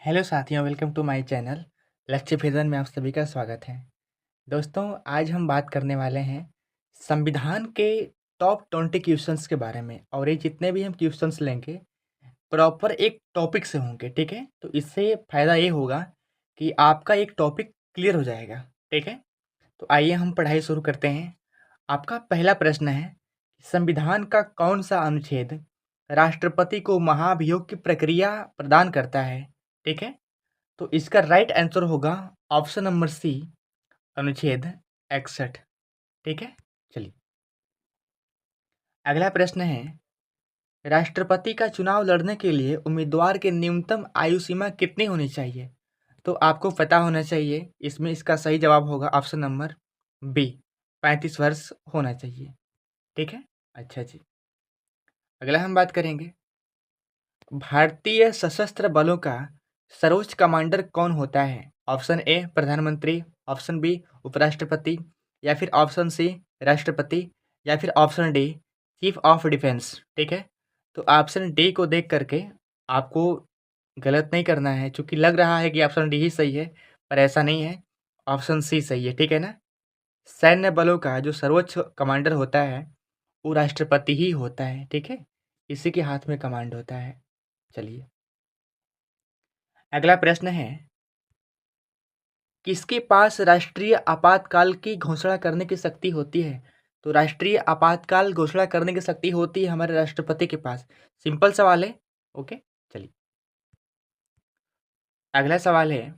Hello साथियों, welcome to my channel लक्ष्य भेदन में आप सभी का स्वागत है। दोस्तों, आज हम बात करने वाले हैं संविधान के टॉप 20 क्वेश्चंस के बारे में। और ये जितने भी हम क्वेश्चंस लेंगे प्रॉपर एक टॉपिक से होंगे, ठीक है। तो इससे फ़ायदा ये होगा कि आपका एक टॉपिक क्लियर हो जाएगा, ठीक है। तो आइए हम पढ़ाई शुरू करते हैं। आपका पहला प्रश्न है, संविधान का कौन सा अनुच्छेद राष्ट्रपति को महाभियोग की प्रक्रिया प्रदान करता है, ठीक है। तो इसका राइट आंसर होगा ऑप्शन नंबर सी, अनुच्छेद 61, ठीक है। चलिए, अगला प्रश्न है, राष्ट्रपति का चुनाव लड़ने के लिए उम्मीदवार की न्यूनतम आयु सीमा कितनी होनी चाहिए? तो आपको पता होना चाहिए, इसमें इसका सही जवाब होगा ऑप्शन नंबर बी, 35 वर्ष होना चाहिए, ठीक है। अच्छा जी, अगला हम बात करेंगे, भारतीय सशस्त्र बलों का सर्वोच्च कमांडर कौन होता है? ऑप्शन ए प्रधानमंत्री, ऑप्शन बी उपराष्ट्रपति, या फिर ऑप्शन सी राष्ट्रपति, या फिर option D chief of defence, ठीक है। तो ऑप्शन डी को देख करके आपको गलत नहीं करना है, क्योंकि लग रहा है कि ऑप्शन डी ही सही है, पर ऐसा नहीं है, ऑप्शन सी सही है, ठीक है ना। सैन्य बलों का जो सर्वोच्च कमांडर होता है वो राष्ट्रपति ही होता है, ठीक है। इसी के हाथ में कमांड होता है। चलिए, अगला प्रश्न है, किसके पास राष्ट्रीय आपातकाल की घोषणा करने की शक्ति होती है? तो राष्ट्रीय आपातकाल घोषणा करने की शक्ति होती है हमारे राष्ट्रपति के पास। सिंपल सवाल है, ओके। चलिए, अगला सवाल है,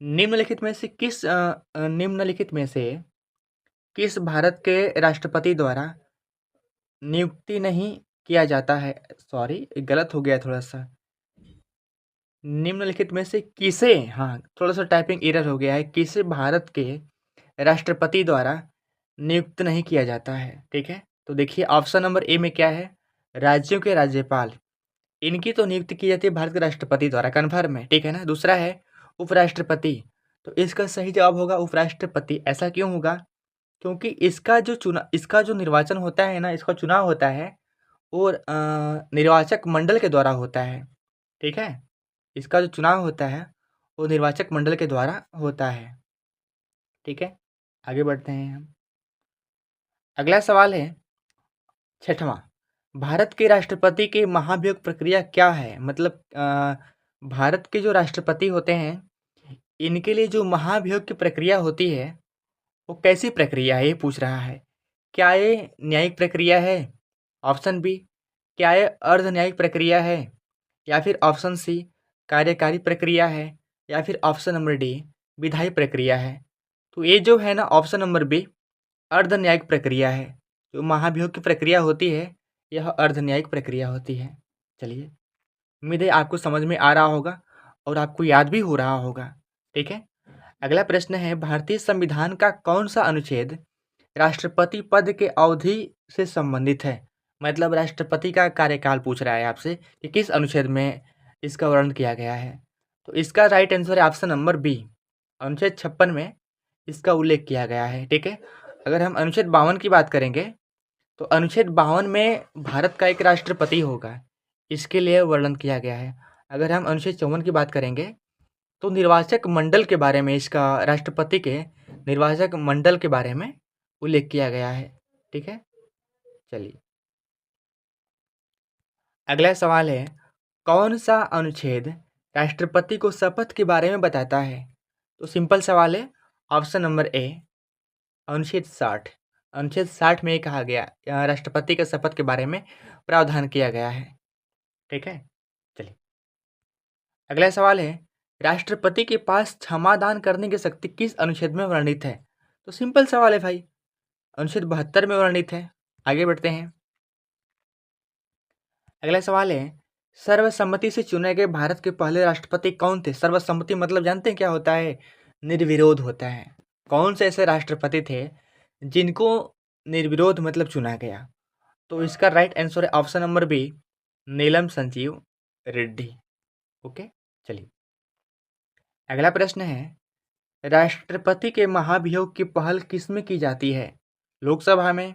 निम्नलिखित में से किस भारत के राष्ट्रपति द्वारा नियुक्ति नहीं किया जाता है? सॉरी, गलत हो गया थोड़ा सा। निम्नलिखित में से किसे, हाँ, थोड़ा सा टाइपिंग एरर हो गया है, किसे भारत के राष्ट्रपति द्वारा नियुक्त नहीं किया जाता है, ठीक है। तो देखिए, ऑप्शन नंबर ए में क्या है, राज्यों के राज्यपाल, इनकी तो नियुक्ति की जाती है भारत के राष्ट्रपति द्वारा, कन्फर्म है, ठीक है ना। दूसरा है उपराष्ट्रपति, तो इसका सही जवाब होगा उपराष्ट्रपति। ऐसा क्यों होगा? क्योंकि इसका जो निर्वाचन होता है ना, इसका चुनाव होता है और निर्वाचक मंडल के द्वारा होता है, ठीक है। इसका जो चुनाव होता है वो निर्वाचक मंडल के द्वारा होता है, ठीक है। आगे बढ़ते हैं हम। अगला सवाल है, छठवां, भारत के राष्ट्रपति की महाभियोग प्रक्रिया क्या है? मतलब भारत के जो राष्ट्रपति होते हैं इनके लिए जो महाभियोग की प्रक्रिया होती है वो कैसी प्रक्रिया है, ये पूछ रहा है। क्या ये न्यायिक प्रक्रिया है? ऑप्शन बी, क्या ये अर्ध न्यायिक प्रक्रिया है? या फिर ऑप्शन सी कार्यकारी प्रक्रिया है? या फिर ऑप्शन नंबर डी विधायी प्रक्रिया है? तो ये जो है ना, ऑप्शन नंबर बी अर्ध न्यायिक प्रक्रिया है। जो महाभियोग की प्रक्रिया होती है यह अर्ध न्यायिक प्रक्रिया होती है। चलिए, उम्मीद है आपको समझ में आ रहा होगा और आपको याद भी हो रहा होगा, ठीक है। अगला प्रश्न है, भारतीय संविधान का कौन सा अनुच्छेद राष्ट्रपति पद के अवधि से संबंधित है? मतलब राष्ट्रपति का कार्यकाल पूछ रहा है आपसे कि किस अनुच्छेद में इसका वर्णन किया गया है। तो इसका राइट आंसर है ऑप्शन नंबर बी, अनुच्छेद 56 में इसका उल्लेख किया गया है, ठीक है। अगर हम अनुच्छेद 52 की बात करेंगे तो अनुच्छेद 52 में भारत का एक राष्ट्रपति होगा, इसके लिए वर्णन किया गया है। अगर हम अनुच्छेद 54 की बात करेंगे तो निर्वाचक मंडल के बारे में, इसका राष्ट्रपति के निर्वाचक मंडल के बारे में उल्लेख किया गया है, ठीक है। चलिए, अगला सवाल है, कौन सा अनुच्छेद राष्ट्रपति को शपथ के बारे में बताता है? तो सिंपल सवाल है, ऑप्शन नंबर ए अनुच्छेद 60। अनुच्छेद 60 में ये कहा गया, राष्ट्रपति के शपथ के बारे में प्रावधान किया गया है, ठीक है। चलिए, अगला सवाल है, राष्ट्रपति के पास क्षमादान करने की शक्ति किस अनुच्छेद में वर्णित है? तो सिंपल सवाल है भाई, अनुच्छेद 72 में वर्णित है। आगे बढ़ते हैं। अगला सवाल है, सर्वसम्मति से चुने गए भारत के पहले राष्ट्रपति कौन थे? सर्वसम्मति मतलब जानते हैं क्या होता है? निर्विरोध होता है। कौन से ऐसे राष्ट्रपति थे जिनको निर्विरोध मतलब चुना गया? तो इसका राइट आंसर है ऑप्शन नंबर बी, नीलम संजीव रेड्डी, ओके। चलिए, अगला प्रश्न है, राष्ट्रपति के महाभियोग की पहल किसमें की जाती है? लोकसभा में,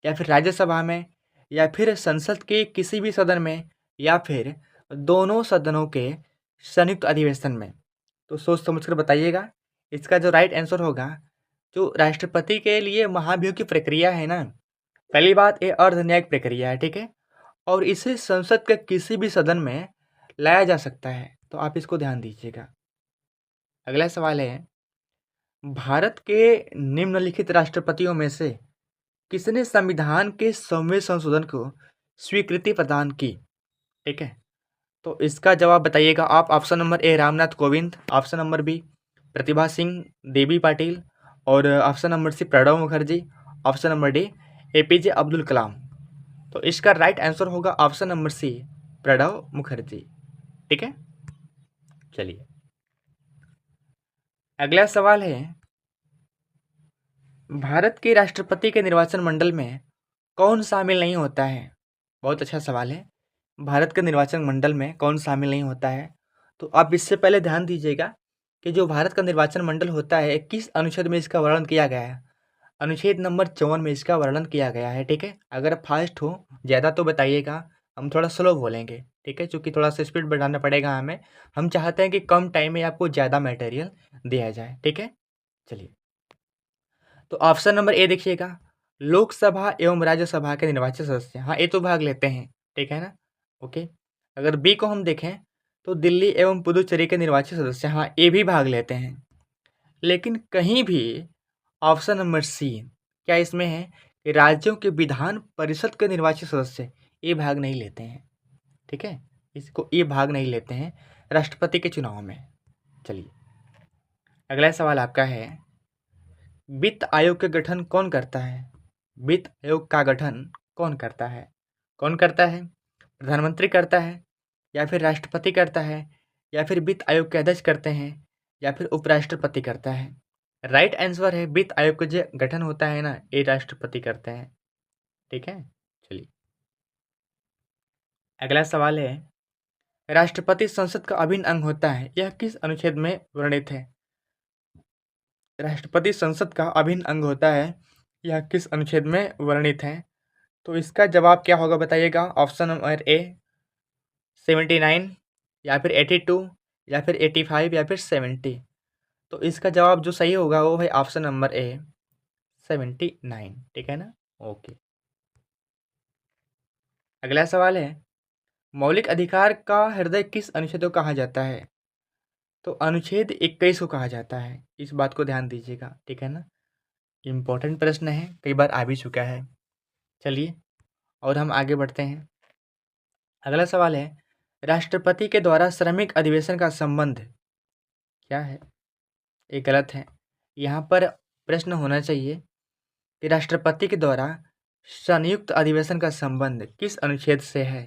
या फिर राज्यसभा में, या फिर संसद के किसी भी सदन में, या फिर दोनों सदनों के संयुक्त अधिवेशन में। तो सोच समझ कर बताइएगा। इसका जो राइट आंसर होगा, जो राष्ट्रपति के लिए महाभियोग की प्रक्रिया है ना, पहली बात ये अर्धन्यायिक प्रक्रिया है, ठीक है, और इसे संसद के किसी भी सदन में लाया जा सकता है। तो आप इसको ध्यान दीजिएगा। अगला सवाल है, भारत के निम्नलिखित राष्ट्रपतियों में से किसने संविधान के 100वें संशोधन को स्वीकृति प्रदान की? ठीक है, तो इसका जवाब बताइएगा आप। Option number A Ramnath Kovind, option number B Pratibha Singh Devi Patil, और option number C Pranab Mukherjee, option number D APJ Abdul Kalam. तो इसका राइट आंसर होगा option number C Pranab Mukherjee. ठीक है, चलिए अगला सवाल है, भारत के राष्ट्रपति के निर्वाचन मंडल में कौन शामिल नहीं होता है? बहुत अच्छा सवाल है। भारत के निर्वाचन मंडल में कौन शामिल नहीं होता है? तो आप इससे पहले ध्यान दीजिएगा कि जो भारत का निर्वाचन मंडल होता है, किस अनुच्छेद में इसका वर्णन किया गया है? अनुच्छेद नंबर 54 में इसका वर्णन किया गया है। ठीक है, अगर फास्ट हो ज़्यादा तो बताइएगा, हम थोड़ा स्लो बोलेंगे। ठीक है, क्योंकि थोड़ा सा स्पीड बढ़ाना पड़ेगा हमें। हम चाहते हैं कि कम टाइम में आपको ज़्यादा मटेरियल दिया जाए। ठीक है, चलिए तो ऑप्शन नंबर ए देखिएगा, लोकसभा एवं राज्यसभा के निर्वाचित सदस्य, हाँ ये तो भाग लेते हैं। ठीक है ना, ओके। अगर बी को हम देखें तो दिल्ली एवं पुदुचेरी के निर्वाचित सदस्य, हाँ ये भी भाग लेते हैं। लेकिन कहीं भी ऑप्शन नंबर सी, क्या इसमें है कि राज्यों के विधान परिषद के निर्वाचित सदस्य ये भाग नहीं लेते हैं। ठीक है, इसको ये भाग नहीं लेते हैं राष्ट्रपति के चुनाव में। चलिए अगला सवाल आपका है, वित्त आयोग का गठन कौन करता है? वित्त आयोग का गठन कौन करता है? कौन करता है? प्रधानमंत्री करता है, या फिर राष्ट्रपति करता है, या फिर वित्त आयोग के अध्यक्ष करते हैं, या फिर उपराष्ट्रपति करता है? राइट आंसर है वित्त आयोग का जो गठन होता है ना, ये राष्ट्रपति करते हैं। ठीक है, चलिए अगला सवाल है, राष्ट्रपति संसद का अभिन्न अंग होता है, यह किस अनुच्छेद में वर्णित है? राष्ट्रपति संसद का अभिन्न अंग होता है, यह किस अनुच्छेद में वर्णित है? तो इसका जवाब क्या होगा बताइएगा। ऑप्शन नंबर ए 79, या फिर 82, या फिर 85, या फिर 70। तो इसका जवाब जो सही होगा वो है ऑप्शन नंबर ए 79। ठीक है ना, ओके। अगला सवाल है, मौलिक अधिकार का हृदय किस अनुच्छेद को कहा जाता है? तो अनुच्छेद 21 को कहा जाता है। इस बात को ध्यान दीजिएगा। ठीक है ना, इम्पोर्टेंट प्रश्न है, कई बार आ भी चुका है। चलिए और हम आगे बढ़ते हैं। अगला सवाल है, राष्ट्रपति के द्वारा श्रमिक अधिवेशन का संबंध क्या है? ये गलत है। यहाँ पर प्रश्न होना चाहिए कि राष्ट्रपति के द्वारा संयुक्त अधिवेशन का संबंध किस अनुच्छेद से है?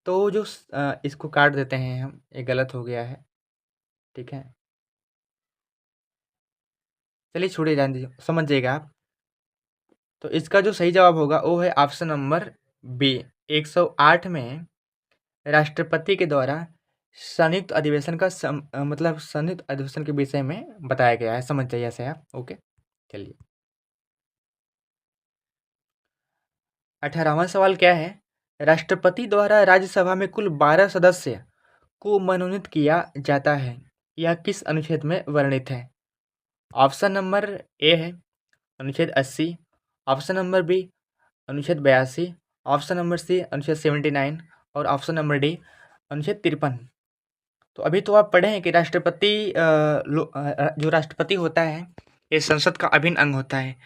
तो जो इसको काट देते हैं हम, ये गलत हो गया है। ठीक है, चलिए छोड़िए, जान दीजिए, समझ जाइएगा आप। तो इसका जो सही जवाब होगा वो है ऑप्शन नंबर बी 108 में राष्ट्रपति के द्वारा संयुक्त अधिवेशन का मतलब संयुक्त अधिवेशन के विषय में बताया गया है। समझ जाइए ऐसे आप, ओके। चलिए 18वां सवाल क्या है, राष्ट्रपति द्वारा राज्यसभा में कुल 12 सदस्य को मनोनीत किया जाता है, यह किस अनुच्छेद में वर्णित है? ऑप्शन नंबर ए है अनुच्छेद 80, ऑप्शन नंबर बी अनुच्छेद 82, ऑप्शन नंबर सी अनुच्छेद 79, और ऑप्शन नंबर डी अनुच्छेद 53। तो अभी तो आप पढ़े हैं कि राष्ट्रपति जो राष्ट्रपति होता है ये संसद का अभिन्न अंग होता है।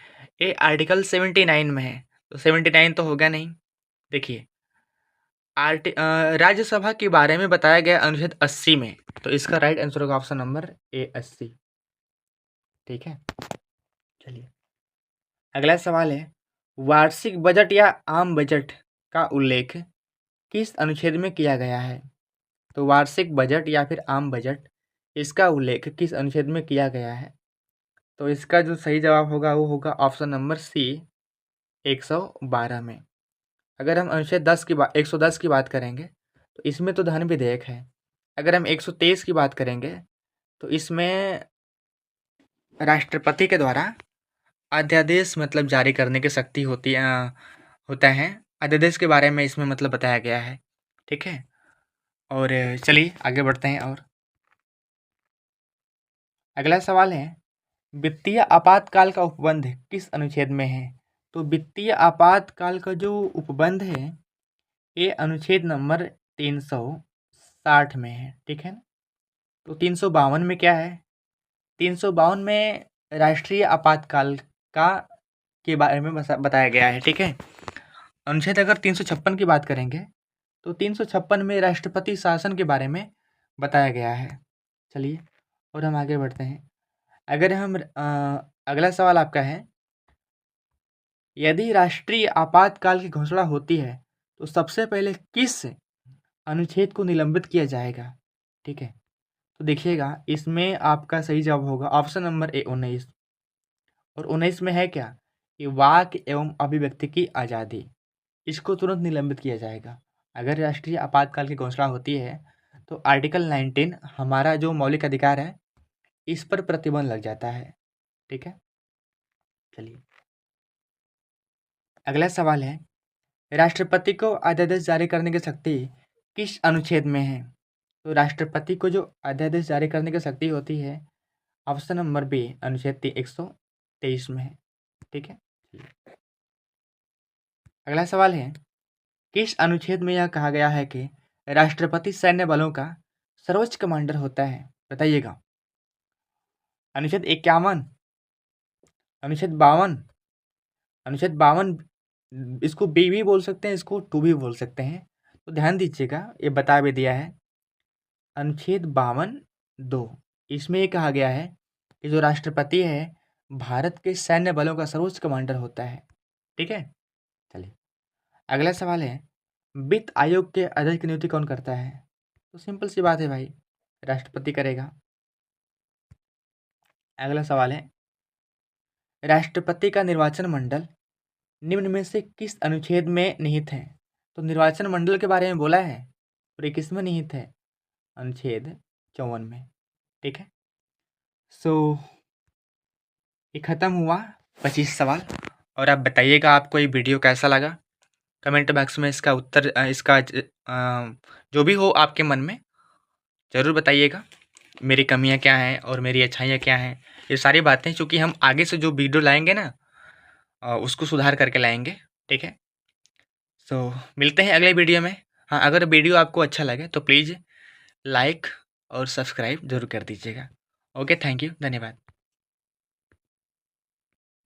ये आर्टिकल 79 में है, तो 79 तो होगा नहीं। देखिए राज्यसभा के बारे में बताया गया अनुच्छेद 80 में, तो इसका राइट आंसर होगा ऑप्शन नंबर ए 80। ठीक है, चलिए अगला सवाल है, वार्षिक बजट या आम बजट का उल्लेख किस अनुच्छेद में किया गया है? तो वार्षिक बजट या फिर आम बजट, इसका उल्लेख किस अनुच्छेद में किया गया है? तो इसका जो सही जवाब होगा वो होगा ऑप्शन नंबर सी 112 में। अगर हम अनुच्छेद 110 की बात करेंगे तो इसमें तो धन विधेयक है। अगर हम 123 की बात करेंगे तो इसमें राष्ट्रपति के द्वारा अध्यादेश मतलब जारी करने की शक्ति होता है। अध्यादेश के बारे में इसमें मतलब बताया गया है। ठीक है, और चलिए आगे बढ़ते हैं। और अगला सवाल है, वित्तीय आपातकाल का उपबंध किस अनुच्छेद में है? तो वित्तीय आपातकाल का जो उपबंध है ये अनुच्छेद नंबर 360 में है, ठीक है ना। तो 352 में क्या है? 352 में राष्ट्रीय आपातकाल का के बारे में बताया गया है, ठीक है। अनुच्छेद अगर 356 की बात करेंगे तो 356 में राष्ट्रपति शासन के बारे में बताया गया है। चलिए और हम आगे बढ़ते हैं। अगर हम अगला सवाल आपका है, यदि राष्ट्रीय आपातकाल की घोषणा होती है तो सबसे पहले किस अनुच्छेद को निलंबित किया जाएगा? ठीक है, तो देखिएगा इसमें आपका सही जवाब होगा ऑप्शन नंबर ए 19। और 19 में है क्या कि वाक एवं अभिव्यक्ति की आज़ादी, इसको तुरंत निलंबित किया जाएगा। अगर राष्ट्रीय आपातकाल की घोषणा होती है तो आर्टिकल 19 हमारा जो मौलिक अधिकार है इस पर प्रतिबंध लग जाता है, ठीक है। चलिए अगला सवाल है, राष्ट्रपति को अध्यादेश जारी करने की शक्ति किस अनुच्छेद में है? तो राष्ट्रपति को जो अध्यादेश जारी करने की शक्ति होती है ऑप्शन नंबर बी अनुच्छेद 123 में है, ठीक है। अगला सवाल है, किस अनुच्छेद में यह कहा गया है कि राष्ट्रपति सैन्य बलों का सर्वोच्च कमांडर होता है? बताइएगा। अनुच्छेद 51, अनुच्छेद 52, अनुच्छेद 52 इसको बी भी बोल सकते हैं, इसको टू भी बोल सकते हैं। तो ध्यान दीजिएगा, ये बता भी दिया है। अनुच्छेद 52(2) इसमें ये कहा गया है कि जो राष्ट्रपति है भारत के सैन्य बलों का सर्वोच्च कमांडर होता है, ठीक है। चलिए अगला सवाल है, वित्त आयोग के अध्यक्ष की नियुक्ति कौन करता है? तो सिंपल सी बात है भाई, राष्ट्रपति करेगा। अगला सवाल है, राष्ट्रपति का निर्वाचन मंडल निम्न में से किस अनुच्छेद में निहित है? तो निर्वाचन मंडल के बारे में बोला है और ये किस में निहित है? अनुच्छेद 54 में, ठीक है। सो ये खत्म हुआ 25 सवाल। और आप बताइएगा आपको ये वीडियो कैसा लगा। कमेंट बॉक्स में इसका उत्तर इसका जो भी हो आपके मन में ज़रूर बताइएगा। मेरी कमियां क्या हैं और मेरी अच्छाइयाँ क्या हैं, ये सारी बातें चूँकि हम आगे से जो वीडियो लाएंगे ना उसको सुधार करके लाएंगे, ठीक है। सो मिलते हैं अगले वीडियो में। हाँ, अगर वीडियो आपको अच्छा लगे तो प्लीज़ लाइक और सब्सक्राइब ज़रूर कर दीजिएगा। ओके, थैंक यू, धन्यवाद।